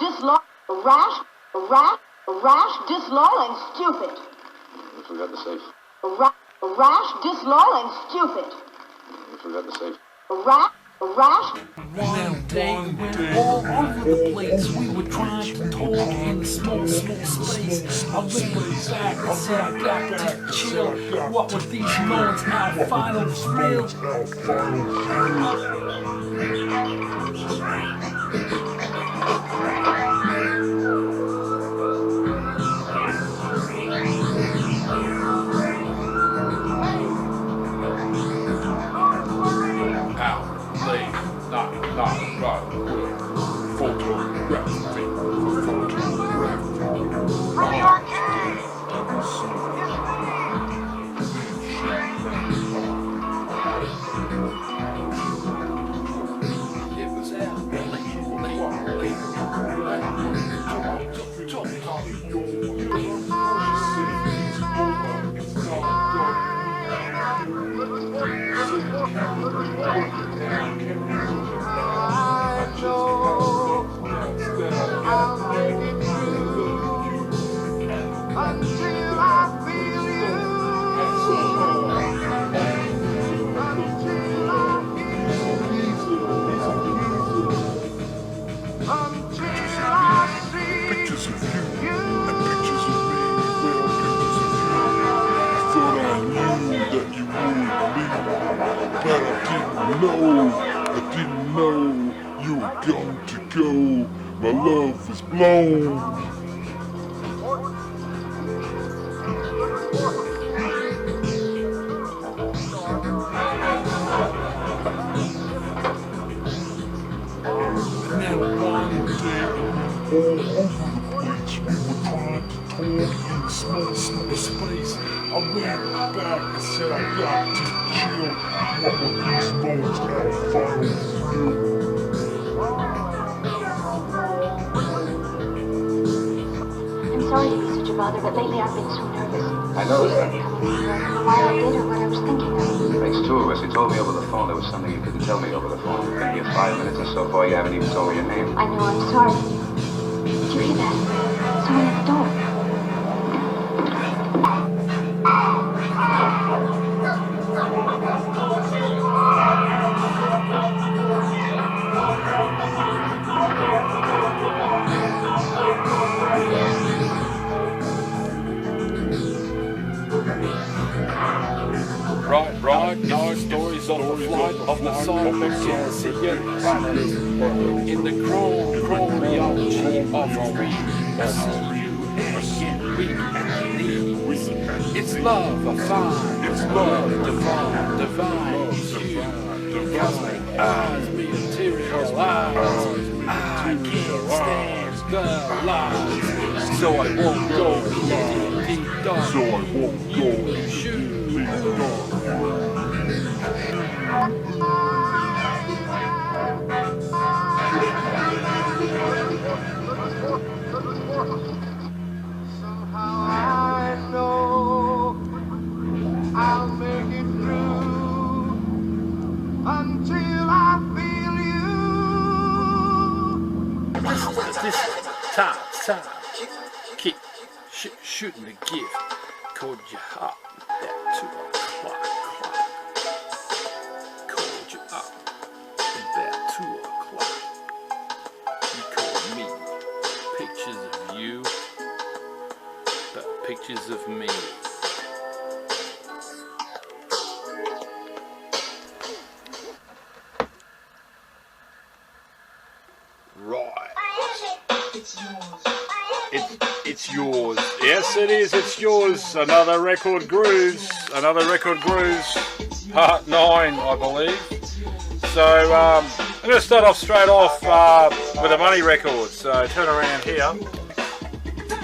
disloyal, disloyal and stupid. We forgot the safe. Rash, disloyal and stupid. We forgot the safe. Rash. One day we went all over the place. We were trying to talk in small space. I leaned back and said I got to chill. What were these moments? Our final thrill. I didn't know you were going to go. My love was blown. And then one day, all over the place, we were trying to talk in small space. I ran back and said I got to chill. What were these moments? Our final thrill. I'm sorry to be such a bother, but lately I've been so nervous. I know that. Why I did or what I was thinking of. Makes two of us. You told me over the phone there was something you couldn't tell me over the phone. It's been here 5 minutes and so far you haven't even told me your name. I know, I'm sorry. Did you hear that? Someone at the door. Right, no stories of the flight of the Cybex, in the crawly old cheap of dreams. Again, weak and knees. It's love, I find. It's love, divine. You, dazzling eyes, materialize. I can't stand the lies, so I won't go deep dark. So I won't go Shoot. Somehow I know I'll make it through until I feel you. This time, keep shooting the gift. Called you up at 2 o'clock. Called you up about 2 o'clock. You called me. Pictures of you, but pictures of me. Right. It's yours. Yes, it is. It's yours. Another record grooves. Part 9, I believe. So I'm going to start off straight off with a money record. So turn around here.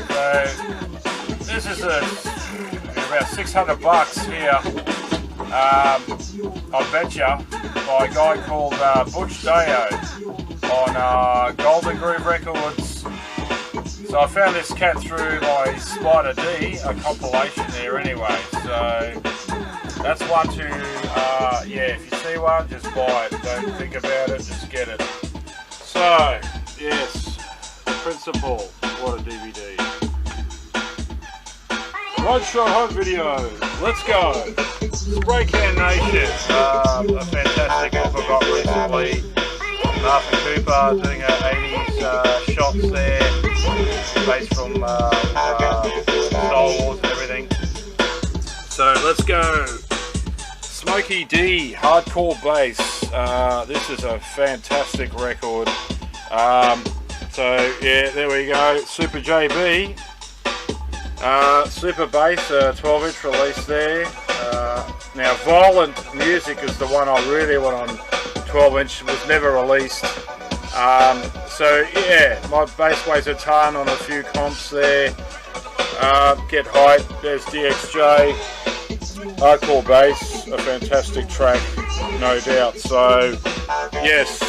So this is about $600 here. I betcha, by a guy called Butch Dayo on Golden Groove Records. So I found this cat through my Spider D, a compilation there anyway. So that's one to, yeah, if you see one, just buy it. Don't think about it, just get it. So, yes, Principle. What a DVD. Roadshow home video. Let's go. Spray Can Nation. A fantastic offer got recently. Martha Cooper doing her 80s shots there, based from Star Wars and everything. So let's go. Smokey D, hardcore bass. This is a fantastic record. So yeah, there we go. Super JB. Super bass, 12-inch release there. Now Violent Music is the one I really want on 12-inch. Was never released. So yeah, my bass weighs a ton on a few comps there. Get Height. There's DXJ. Hardcore bass, a fantastic track, no doubt. So yes,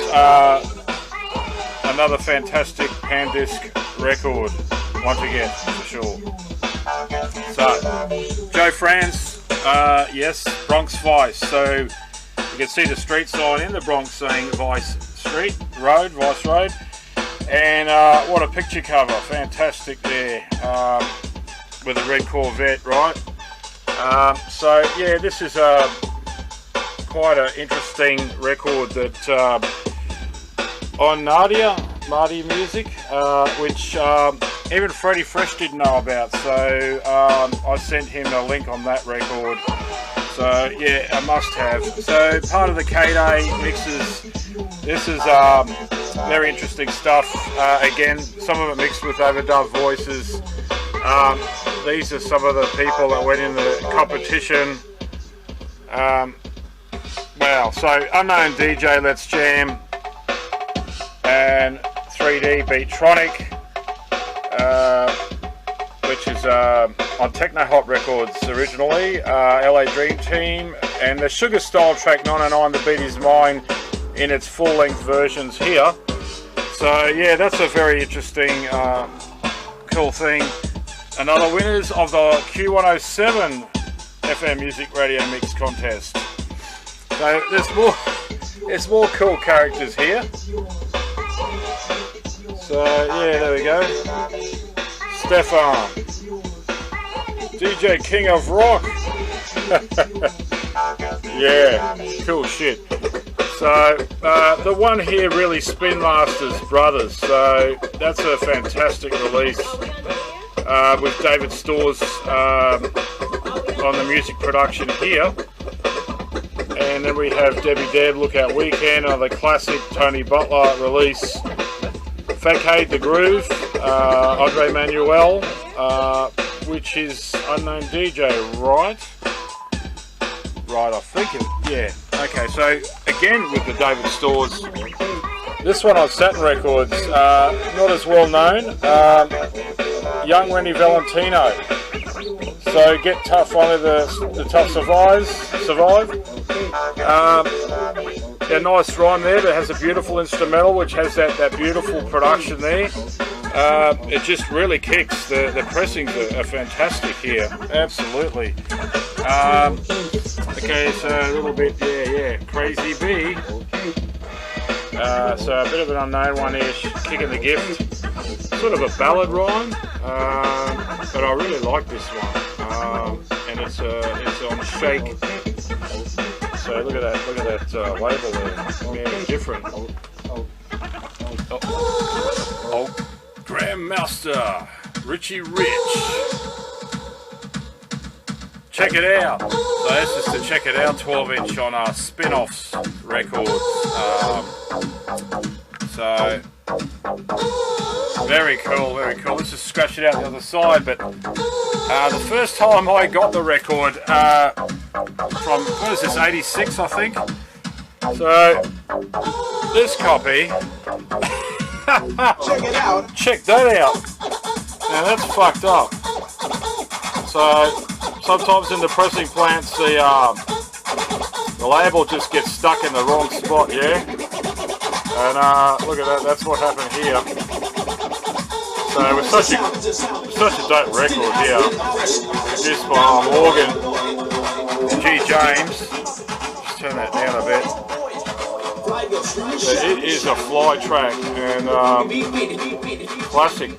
another fantastic pan disc record once again, for sure. So Joe France, yes, Bronx Vice. So you can see the street sign in the Bronx saying Vice Street Road, Vice Road, and what a picture cover, fantastic there, with a red Corvette, right? So yeah, this is quite an interesting record that on Marty Music, which even Freddie Fresh didn't know about. So I sent him a link on that record. So yeah, a must-have. So part of the K-Day mixes. This is very interesting stuff. Again, some of it mixed with overdub voices. These are some of the people that went in the competition. Wow, so Unknown DJ Let's Jam and 3D Beatronic, which is on Techno Hot Records originally, LA Dream Team, and the Sugar Style track 99, The Beat Is Mine, in its full-length versions here. So yeah, that's a very interesting, cool thing. Another winners of the Q107 FM Music Radio Mix Contest. So there's more cool characters here. So yeah, there we go. Stefan, DJ King of Rock. Yeah, cool shit. So the one here really Spin Masters Brothers. So that's a fantastic release. With David Storrs on the music production here, and then we have Debbie Deb, Lookout Weekend, another classic Tony Butler release. Facade the Groove, Andre Manuel, which is Unknown DJ, right? Right, I think it, yeah. Okay, so again with the David Storrs. This one on Saturn Records, not as well known. Young Wendy Valentino. So Get Tough, only the tough survive. A nice rhyme there that has a beautiful instrumental, which has that beautiful production there. It just really kicks. The pressings are fantastic here, absolutely. Okay, so a little bit, yeah, Crazy B. So a bit of an unknown one-ish, Kicking the Gift. Sort of a ballad rhyme, but I really like this one, and it's on Shake. So look at that label there, yeah, different. Grandmaster Richie Rich, check it out. So this is to check it out, 12-inch on our Spin-Offs records. So very cool, very cool. Let's just scratch it out the other side. But the first time I got the record from, what is this, 86 I think. So this copy, Check it out. check that out. Now that's fucked up. So sometimes in the pressing plants the label just gets stuck in the wrong spot, yeah? And look at that, that's what happened here. So it was such a dope record here, produced by Morgan G. James. Just turn that down a bit. But it is a fly track, and classic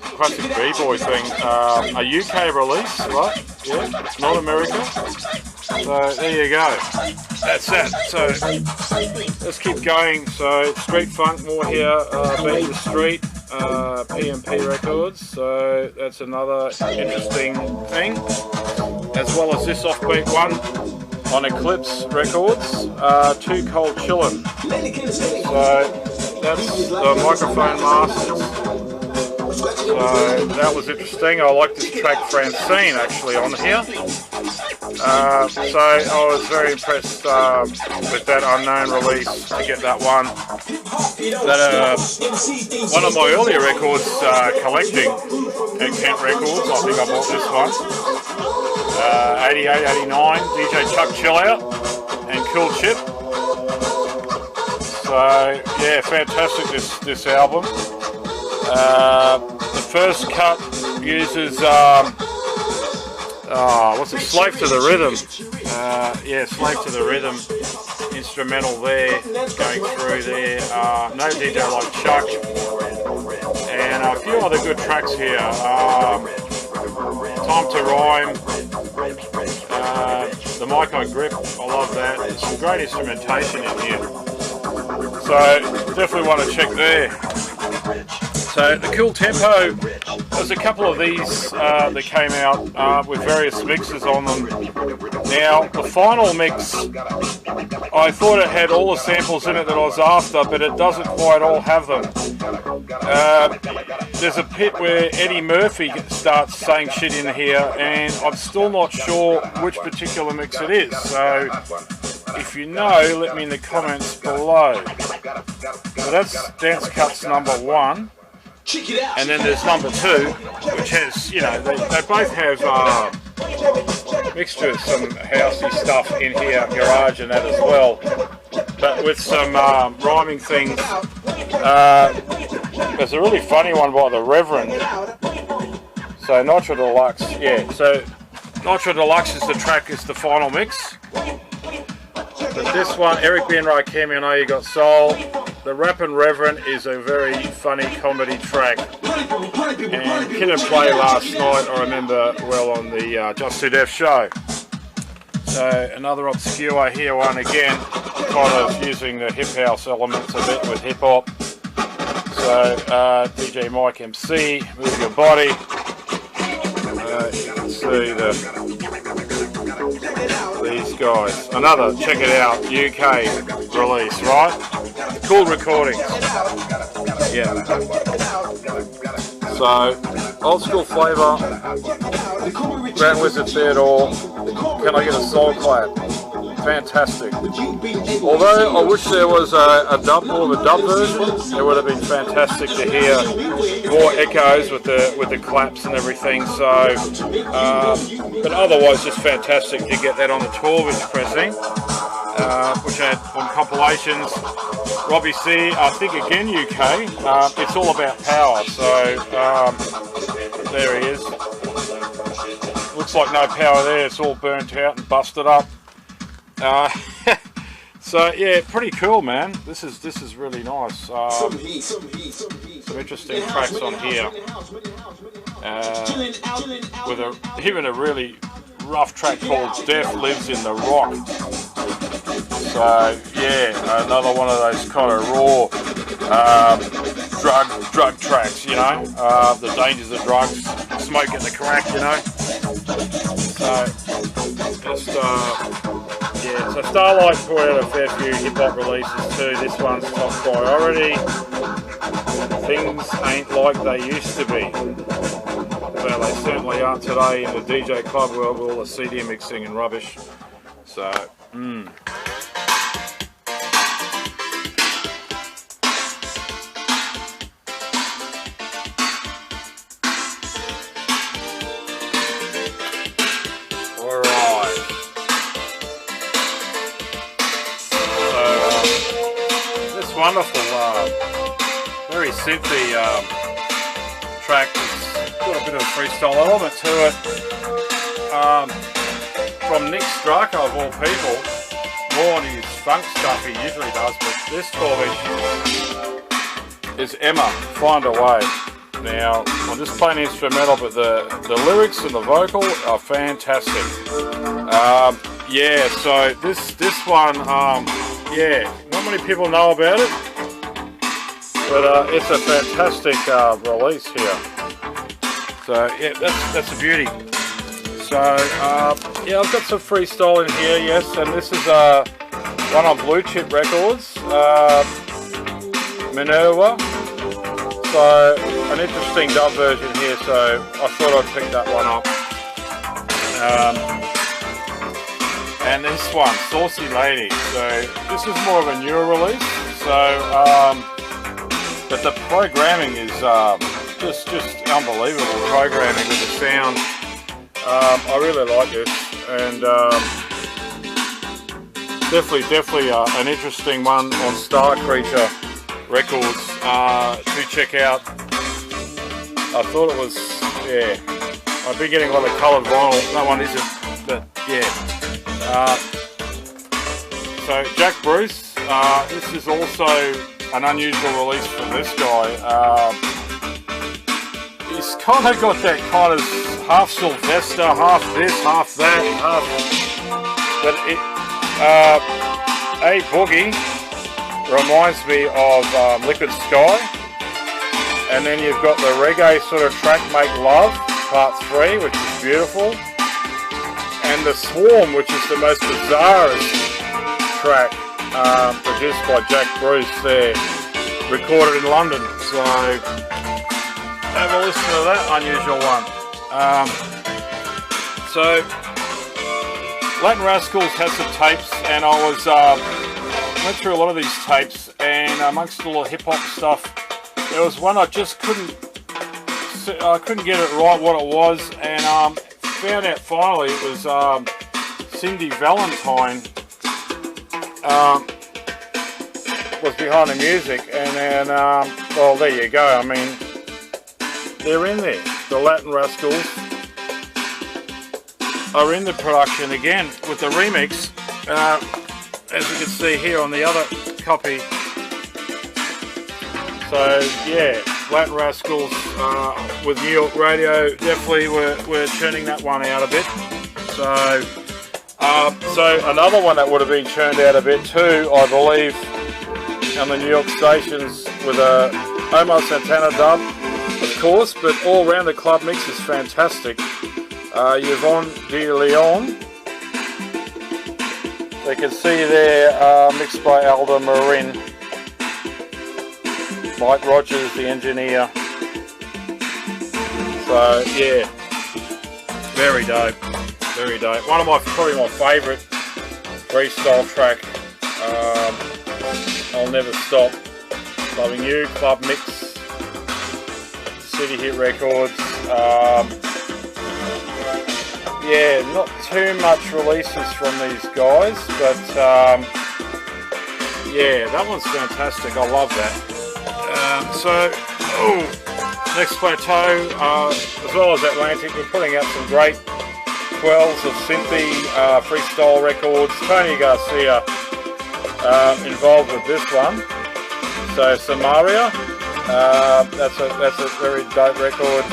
b-boy thing. A UK release, right? Yeah, not America. So there you go. That's that. So let's keep going. So Street Funk, more here. Beat the Street, PMP Records. So that's another interesting thing. As well as this offbeat one on Eclipse Records, Too Cold Chillin'. So that's the microphone masters. So that was interesting. I like this track Francine actually on here. So I was very impressed with that unknown release to get that one. That one of my earlier records collecting at Kent Records. I think I bought this one. 88, 89, DJ Chuck Chill Out and Cool Chip. So yeah, fantastic this album. The first cut uses what's it? Slave to the Rhythm. Yeah, Slave to the Rhythm instrumental there, going through there. No DJ like Chuck, and a few other good tracks here. Time to Rhyme. The mic I grip, I love that. There's some great instrumentation in here. So definitely want to check there. So the Cool Tempo, there's a couple of these that came out with various mixes on them. Now the final mix, I thought it had all the samples in it that I was after, but it doesn't quite all have them. There's a bit where Eddie Murphy starts saying shit in here, and I'm still not sure which particular mix it is. So if you know, let me in the comments below. So that's Dance Cuts number 1. And then there's number 2, which has, you know, they both have mixture of some housey stuff in here, garage and that as well, but with some rhyming things. There's a really funny one by the Reverend. So Nitro Deluxe, yeah. So Nitro Deluxe is the track, is the final mix. But this one, Eric B. and Rakim, I Know You Got Soul. The Rappin' Reverend is a very funny comedy track. And Kid and Play last night, I remember well on the Just Too Deaf show. So another obscure here one again, kind of using the hip house elements a bit with hip hop. So DJ Mike MC, Move Your Body. You can see these guys. Another, check it out, UK release, right? Cool recordings. Yeah. So, old school flavour. Grand Wizard Theodore. Can I get a soul clap? Fantastic. Although I wish there was a dub or the dub version, it would have been fantastic to hear more echoes with the claps and everything. So, but otherwise, just fantastic to get that on the 12-inch pressing, which had on compilations. Robbie C, I think again UK. It's all about power. So there he is. Looks like no power there. It's all burnt out and busted up. So yeah, pretty cool, man. This is really nice. Some interesting tracks on here. With even a really rough track called Death Lives in the Rock. So yeah, another one of those kind of raw drug tracks, you know. The dangers of drugs, smoking the crack, you know. So just yeah, so Starlight put out a fair few hip hop releases too. This one's top priority. Things ain't like they used to be. Well, they certainly aren't today in the DJ club world with all the CD mixing and rubbish. So, wonderful, very synthy track. It's got a bit of a freestyle element to it. From Nick Straka of all people, more on his funk stuff he usually does, but this 12-inch is Emma, Find a Way. Now, I'm just playing instrumental, but the lyrics and the vocal are fantastic. Yeah, so this one, yeah, not many people know about it, but it's a fantastic release here. So yeah, that's a beauty. So yeah, I've got some freestyle in here, yes, and this is one on Blue Chip Records, Minerva. So an interesting dub version here, so I thought I'd pick that one up. And this one, Saucy Lady. So this is more of a newer release. So, but the programming is just unbelievable. Programming with the sound. I really like this, and definitely an interesting one on Star Creature Records to check out. I thought it was, yeah. I've been getting a lot of coloured vinyl. No one isn't, but yeah. So Jack Bruce, this is also an unusual release for this guy. He's kind of got that kind of half Sylvester, half this, half that, half. But it, A Boogie reminds me of Liquid Sky, and then you've got the reggae sort of track Make Love Part 3, which is beautiful. And The Swarm, which is the most bizarrest track produced by Jack Bruce there, recorded in London. So have a listen to that unusual one. So Latin Rascals has some tapes, and I was went through a lot of these tapes, and amongst all the hip hop stuff, there was one I just couldn't get it right what it was, and found out finally it was Cindy Valentine was behind the music, and then well, there you go. I mean, they're in there. The Latin Rascals are in the production again with the remix, as you can see here on the other copy. So yeah, Latin Rascals with New York Radio, definitely we're churning that one out a bit. So another one that would have been churned out a bit too, I believe, on the New York stations with a Omar Santana dub, of course, but all around the club mix is fantastic. Yvonne de Leon, you can see there, mixed by Alda Marin. Mike Rogers, the engineer. So yeah, very dope, very dope. One of probably my favourite freestyle track. I'll Never Stop, Loving You, Club Mix, City Hit Records. Yeah, not too much releases from these guys, but yeah, that one's fantastic. I love that. So, Next Plateau, as well as Atlantic, we're putting out some great 12s of synthy freestyle records. Tony Garcia involved with this one. So Samaria, that's a very dope record.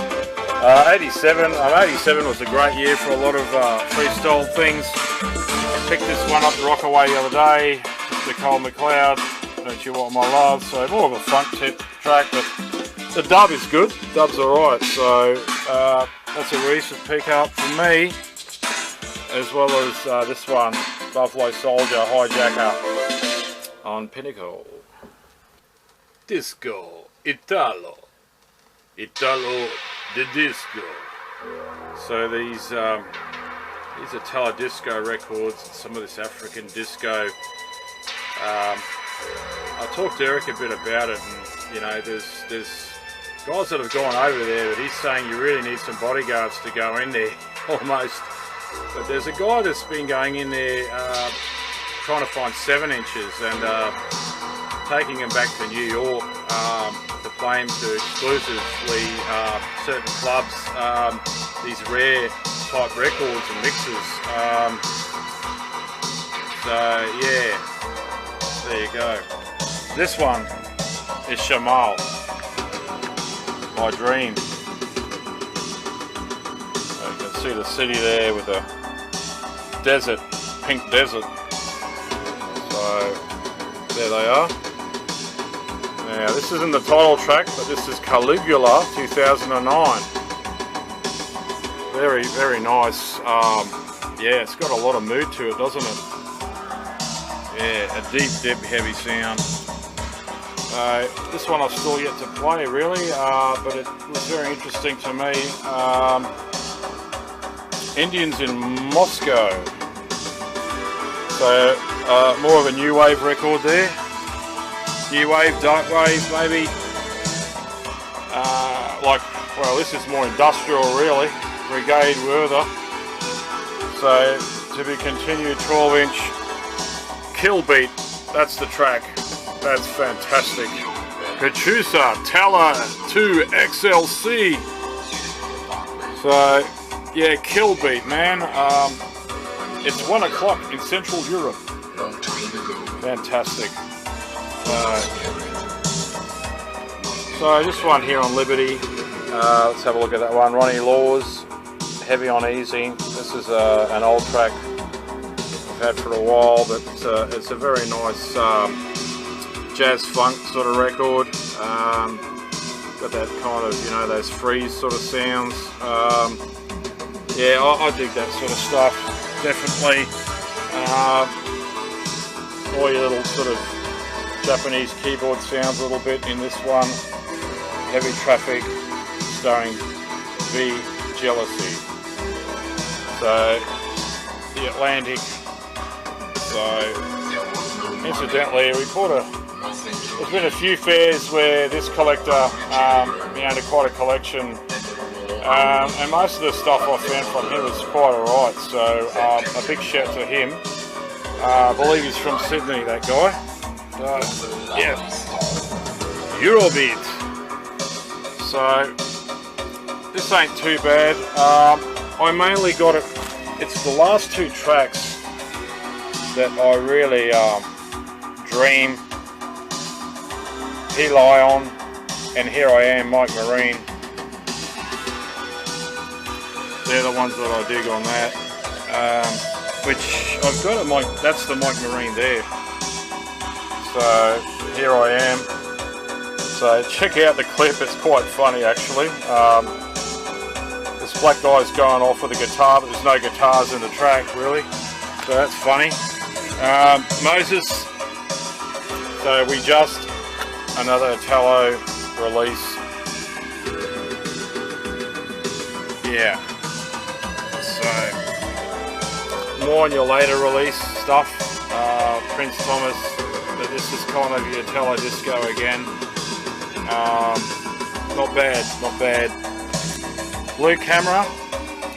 87 was a great year for a lot of freestyle things. I picked this one up the Rockaway the other day, Nicole McLeod, Don't You Want My Love, so more of a front tip track, but the dub is good, dub's alright, so that's a recent pick up for me, as well as this one, Buffalo Soldier Hijacker on Pinnacle. Disco, Italo the disco. So these are Tele Disco records, some of this African disco. I talked to Eric a bit about it, and you know, there's guys that have gone over there, but he's saying you really need some bodyguards to go in there, almost. But there's a guy that's been going in there trying to find 7 inches and taking them back to New York to play them to exclusively certain clubs, these rare type records and mixes. So yeah, there you go. This one is Shamal, my dream. You can see the city there with the desert, pink desert. So there they are. Now this isn't the title track, but this is Caligula 2009. Very, very nice. Yeah, it's got a lot of mood to it, doesn't it? Yeah, a deep, heavy sound. This one I've still yet to play, really, but it was very interesting to me. Indians in Moscow. So, more of a new wave record there. New wave, dark wave, maybe. Well, this is more industrial, really. Brigade Werther. So, to be continued, 12-inch Kill Beat. That's the track. That's fantastic. Kachusa Tala 2 XLC. So, yeah, Kill Beat, man. It's 1 o'clock in Central Europe. Fantastic. So this one here on Liberty. Let's have a look at that one. Ronnie Laws, Heavy on Easy. This is an old track I've had for a while, but it's a very nice jazz funk sort of record. Got that kind of, you know, those freeze sort of sounds. Yeah, I dig that sort of stuff, definitely. All your little sort of Japanese keyboard sounds a little bit in this one. Heavy Traffic, starring V Jealousy. So, the Atlantic. So, incidentally, there's been a few fairs where this collector owned quite a collection, and most of the stuff I found from him was quite alright. So, a big shout to him. I believe he's from Sydney, that guy. Yeah, Eurobeat. So this ain't too bad. I mainly got it. It's the last 2 tracks that I really Dream, He Lie On, and Here I Am, Mike Marine. They're the ones that I dig on that. Which I've got at that's the Mike Marine there. So Here I Am. So check out the clip, it's quite funny actually. This black guy's going off with a guitar, but there's no guitars in the track really. So that's funny. Moses. So we just, another Italo release. Yeah. So more on your later release stuff. Prince Thomas, but this is kind of your Italo disco again. Not bad, not bad. Blue Camera,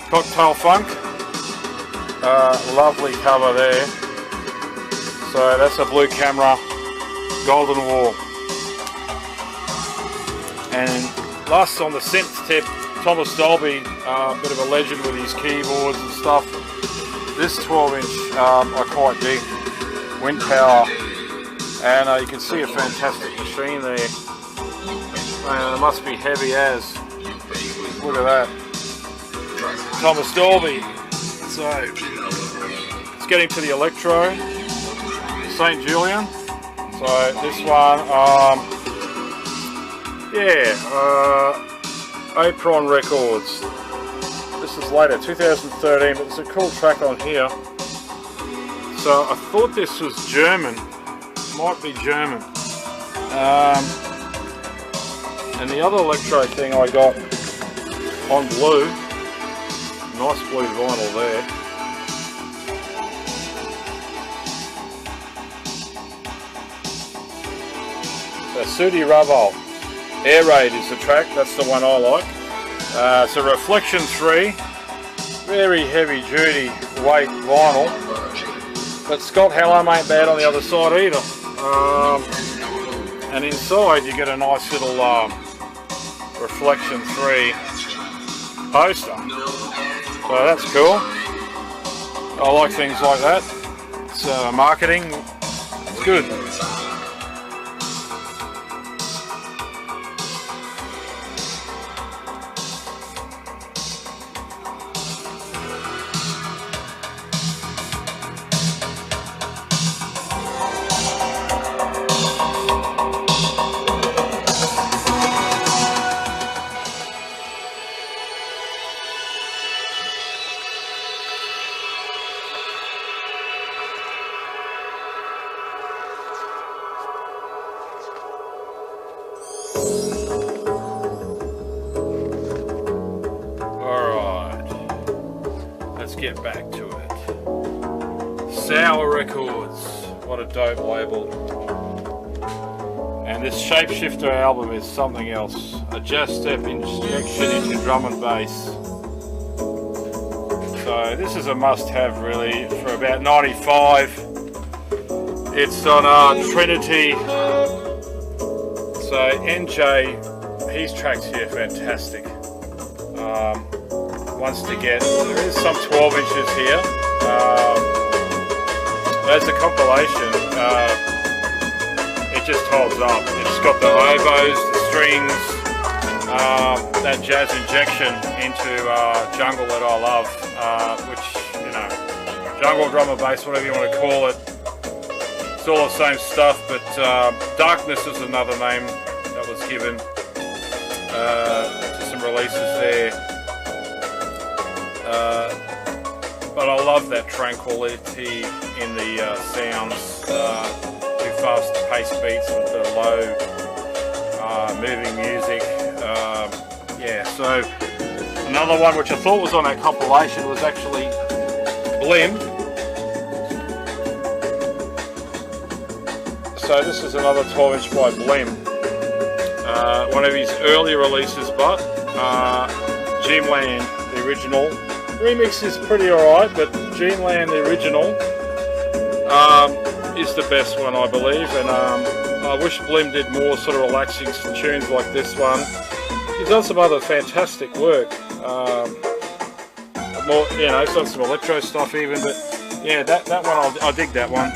Cocktail Funk. Lovely cover there. So that's a Blue Camera, Golden War. And last on the synth tip, Thomas Dolby, a bit of a legend with his keyboards and stuff. This 12-inch I quite dig. Wind power. And you can see a fantastic machine there. It must be heavy as. Look at that. Thomas Dolby. So, it's getting to the electro. St. Julian. So, this one, Apron Records. This is later, 2013, but there's a cool track on here. So, I thought this was German. Might be German. And the other electro thing I got on blue, nice blue vinyl there. Sudi Raval, Air Raid is the track, that's the one I like. It's a Reflection 3, very heavy duty weight vinyl, but Scott Hallam ain't bad on the other side either. And inside you get a nice little Reflection 3 poster, so that's cool. I like things like that. It's marketing, it's good. get back to it. Sour Records, what a dope label. And this Shapeshifter album is something else. A jazz step injection into drum and bass. So this is a must-have really for about 95. It's on Trinity. So NJ, his tracks here fantastic. Ones to get. There is some 12 inches here. As a compilation, it just holds up. It's got the oboes, the strings, that jazz injection into jungle that I love, which, you know, jungle, drum and bass, whatever you want to call it. It's all the same stuff, but Darkness is another name that was given to some releases there. But I love that tranquility in the sounds, too fast paced beats with the low moving music. Yeah, so another one which I thought was on that compilation was actually Blim. So this is another 12-inch by Blim. One of his early releases, but Dreamland, the original. Remix is pretty alright, but Dreamland, the original, is the best one, I believe. And I wish Blim did more sort of relaxing tunes like this one. He's done some other fantastic work. More, you know, he's done some electro stuff even, but yeah, that one, I dig that one.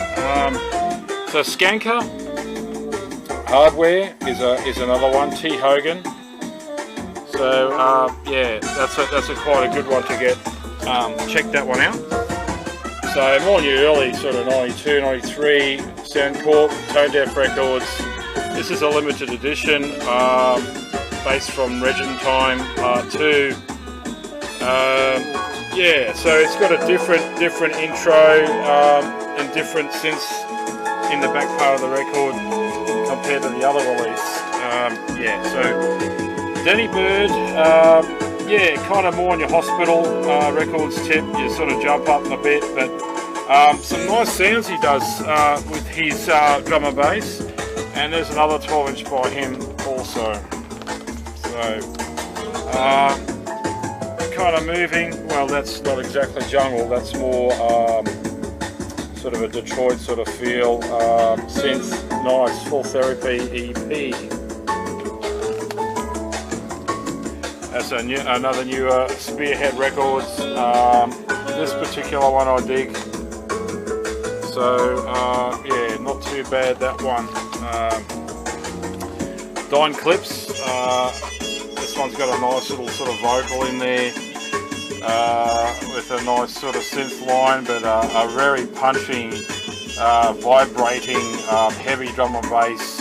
So Skanker, Hardware is another one. T. Hogan. So yeah, that's a quite a good one to get. Check that one out. So more in your early sort of 92, 93, Soundcorp, Tone Deaf Records. This is a limited edition, based from Regent Time Part 2. Yeah, so it's got a different intro and different synths in the back part of the record compared to the other release. Yeah, so Denny Bird, yeah, kind of more on your hospital records tip. You sort of jump up a bit, but some nice sounds he does with his drum and bass. And there's another 12-inch by him also. So kind of moving. Well, that's not exactly jungle. That's more sort of a Detroit sort of feel. Synth, nice, Full Therapy EP. That's another newer Spearhead Records. This particular one I dig. So yeah, not too bad that one. Dine Clips. This one's got a nice little sort of vocal in there with a nice sort of synth line, but a very punching, vibrating, heavy drum and bass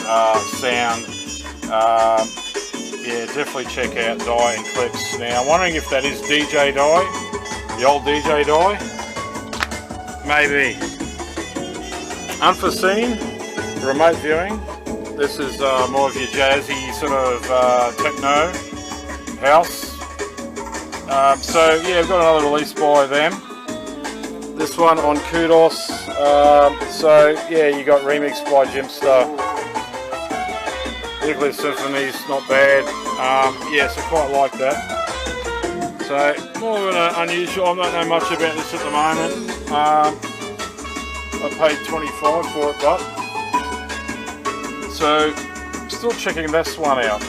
sound. Yeah, definitely check out Die and Clips. Now, I'm wondering if that is DJ Die, the old DJ Die. Maybe. Unforeseen, remote viewing. This is more of your jazzy sort of techno house. So yeah, I've got another release by them. This one on Kudos. So yeah, you got remix by Jimster. Nicholas Symphonies, not bad. Yeah, so quite like that. So more of an unusual. I don't know much about this at the moment. I paid $25 for it, but so still checking this one out.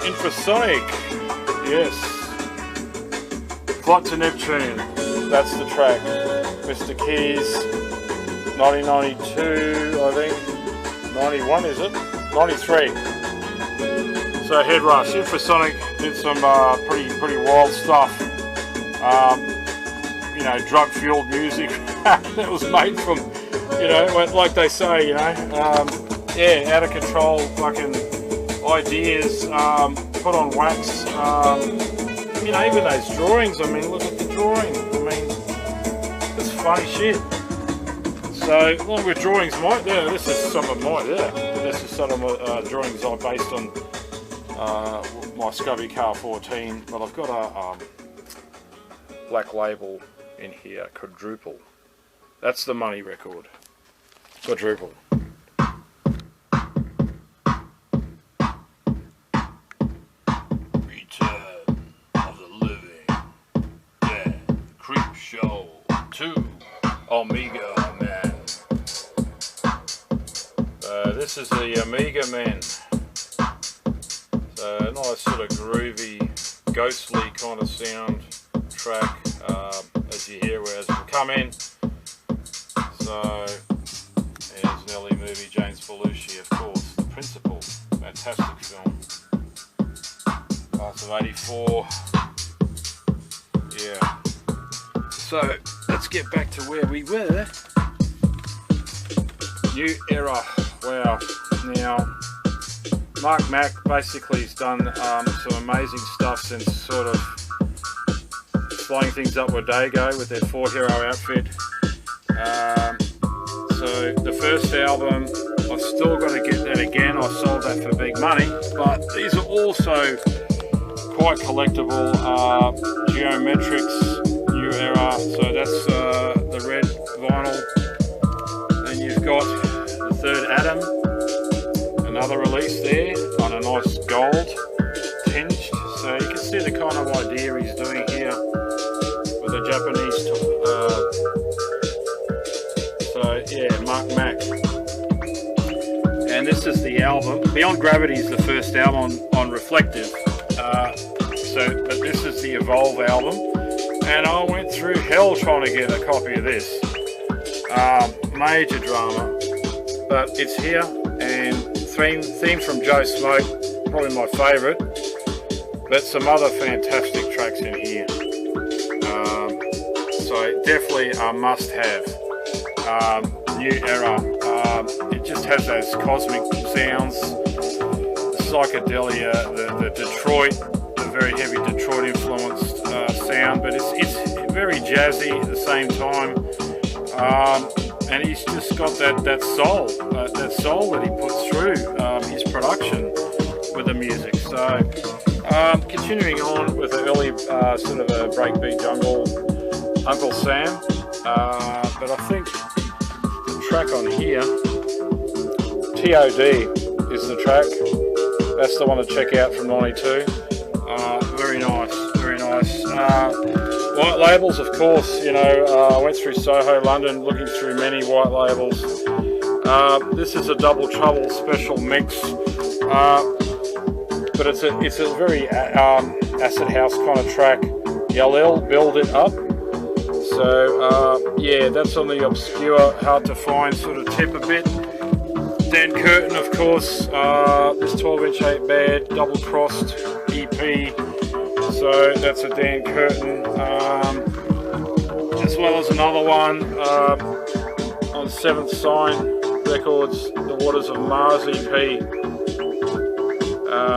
Infrasonic, yes. Flight to Neptune, that's the track. Mr. Keys, 1992, I think. 91 is it? 93. So Head Rush, Infrasonic did some pretty wild stuff. You know, drug-fueled music that was made from, you know, like they say, you know, yeah, out of control fucking ideas, put on wax. You know, even those drawings, I mean, look at the drawing. I mean, it's funny shit. So, along with drawings, this is some of my, this is some of my drawings I based on my Scubby Car 14, but I've got a black label in here, Quadruple. That's the money record. Quadruple. Return of the Living Dead Creep Show 2 Omega Man. This is the Omega Men. So a nice sort of groovy, ghostly kind of sound track, as you hear as we come in. So there's Nelly movie, James Belushi, of course, The Principal, fantastic film, class of '84. Yeah. So let's get back to where we were. New era. Wow. Now, Mark Mack basically has done some amazing stuff since sort of flying things up with Dago with their 4-hero outfit. So the first album, I've still got to get that again. I sold that for big money, but these are also quite collectible. Geometrics, New Era, so that's the red vinyl. Then you've got the Third Adam, another release there on a nice gold tinged, so you can see the kind of idea he's doing here with the Japanese so yeah, Mark Mack. And this is the album. Beyond Gravity is the first album on Reflective, but this is the Evolve album, and I went through hell trying to get a copy of this. Major drama, but it's here, and theme from Joe Smoke, probably my favourite, but some other fantastic tracks in here. So definitely a must-have. New Era. It just has those cosmic sounds, the psychedelia, the Detroit, the very heavy Detroit influenced sound, but it's very jazzy at the same time. And he's just got that soul that he puts through his production with the music. So continuing on with the early sort of a breakbeat jungle, Uncle Sam. But I think the track on here, TOD is the track. That's the one to check out from '92. Very nice, very nice. White labels, of course, you know, I went through Soho, London, looking through many white labels. This is a Double Trouble special mix, but it's a very acid house kind of track. Yalil, Build It Up. So yeah, that's on the obscure, hard to find sort of tip a bit. Dan Curtin, of course, this 12-inch 8-bad double crossed EP. So that's a Dan Curtin, as well as another one on Seventh Sign Records, The Waters of Mars EP.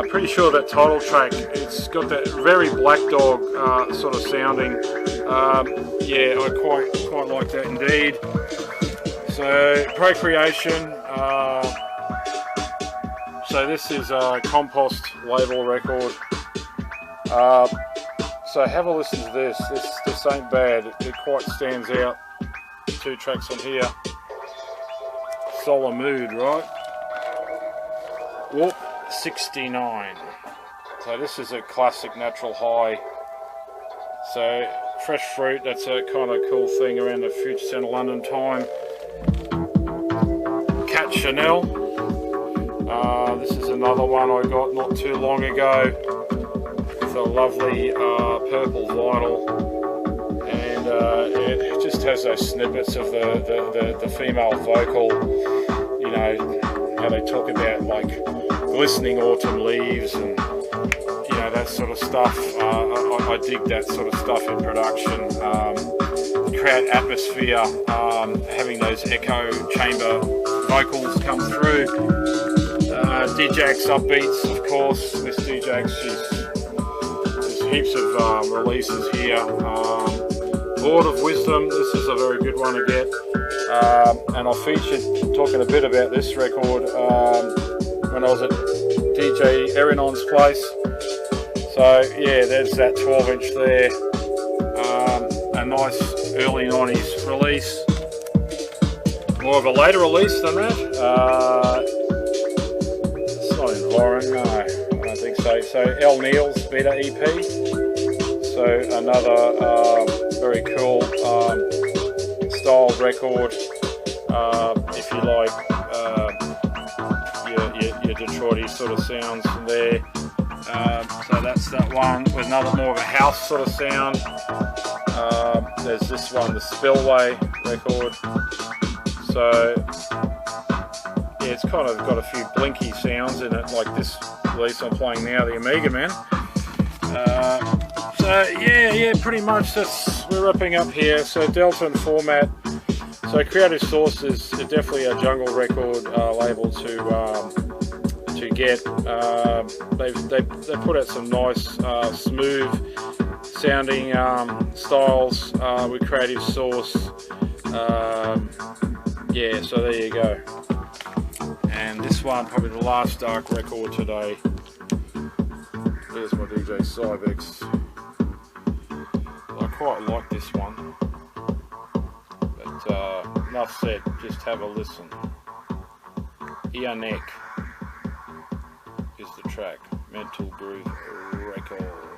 Pretty sure that title track, it's got that very Black Dog sort of sounding. Yeah, I quite like that indeed. So Procreation. So this is a Compost label record. So have a listen to this. This ain't bad. It quite stands out. 2 tracks on here. Solar Mood, right? Whoop, 69. So this is a classic Natural High. So Fresh Fruit, that's a kind of cool thing around the Future Centre London time. Cat Chanel. This is another one I got not too long ago. It's a lovely purple vinyl, and it just has those snippets of the female vocal, you know, how they talk about like glistening autumn leaves and, you know, that sort of stuff. I dig that sort of stuff in production. The crowd atmosphere, having those echo chamber vocals come through. Djax upbeats, of course. Miss Djax, there's heaps of releases here. Lord of Wisdom, this is a very good one to get. And I featured talking a bit about this record when I was at DJ Erinon's place. So yeah, there's that 12-inch there. A nice early 90s release. More of a later release than that. It's not in Lauren, no, I don't think so. So El Neil's Beta EP. So another very cool style record. If you like your Detroity sort of sounds there. So that's that one with another more of a house sort of sound. There's this one, the Spillway record. So yeah, it's kind of got a few blinky sounds in it, like this release I'm playing now, the Amiga Man. So yeah, pretty much we're wrapping up here. So Delta and Format. So Creative Source is definitely a jungle record label to get. They put out some nice smooth sounding styles with Creative Source. Yeah, so there you go. And this one, probably the last dark record today. There's my DJ Cybex. I quite like this one. But enough said, just have a listen. Ianek is the track. Mental Groove Record.